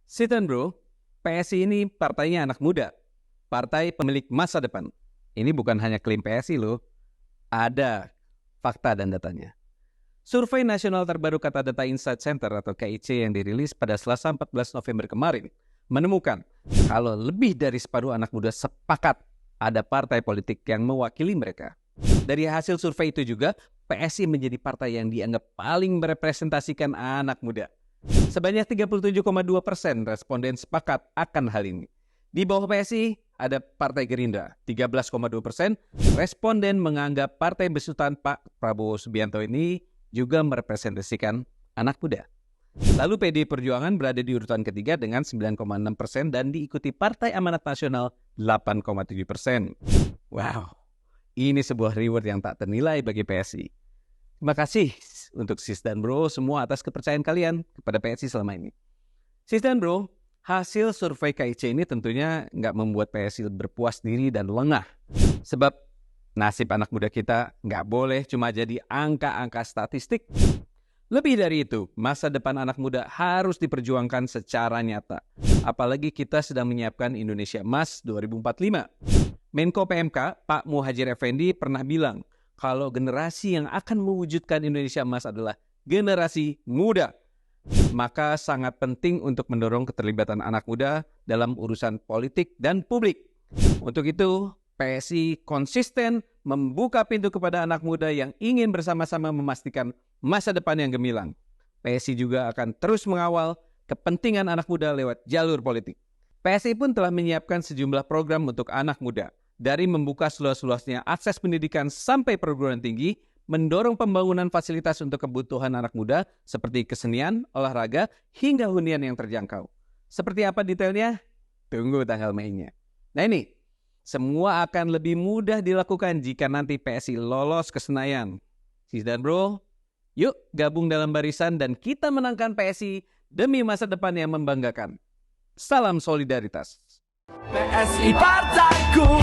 Sit and bro, PSI ini partainya anak muda, partai pemilik masa depan. Ini bukan hanya klaim PSI loh, ada fakta dan datanya. Survei nasional terbaru Kata Data Insight Center atau KIC yang dirilis pada Selasa 14 November kemarin menemukan kalau lebih dari separuh anak muda sepakat ada partai politik yang mewakili mereka. Dari hasil survei itu juga, PSI menjadi partai yang dianggap paling merepresentasikan anak muda. Sebanyak 37,2% responden sepakat akan hal ini. Di bawah PSI ada Partai Gerindra, 13,2%. Responden menganggap partai besutan Pak Prabowo Subianto ini juga merepresentasikan anak muda. Lalu PDI Perjuangan berada di urutan ketiga dengan 9,6% dan diikuti Partai Amanat Nasional 8,7%. Wow, ini sebuah reward yang tak ternilai bagi PSI. Terima kasih untuk Sis dan Bro semua atas kepercayaan kalian kepada PSI selama ini. Sis dan Bro, hasil survei KIC ini tentunya nggak membuat PSI berpuas diri dan lengah. Sebab nasib anak muda kita nggak boleh cuma jadi angka-angka statistik. Lebih dari itu, masa depan anak muda harus diperjuangkan secara nyata. Apalagi kita sedang menyiapkan Indonesia Emas 2045. Menko PMK, Pak Muhadjir Effendi pernah bilang, kalau generasi yang akan mewujudkan Indonesia Emas adalah generasi muda. Maka sangat penting untuk mendorong keterlibatan anak muda dalam urusan politik dan publik. Untuk itu, PSI konsisten membuka pintu kepada anak muda yang ingin bersama-sama memastikan masa depan yang gemilang. PSI juga akan terus mengawal kepentingan anak muda lewat jalur politik. PSI pun telah menyiapkan sejumlah program untuk anak muda. Dari membuka seluas-luasnya akses pendidikan sampai perguruan tinggi, mendorong pembangunan fasilitas untuk kebutuhan anak muda seperti kesenian, olahraga, hingga hunian yang terjangkau. Seperti apa detailnya? Tunggu tanggal mainnya. Nah ini, semua akan lebih mudah dilakukan jika nanti PSI lolos ke Senayan. Sis dan Bro, yuk gabung dalam barisan dan kita menangkan PSI demi masa depan yang membanggakan. Salam solidaritas. PSI partaiku.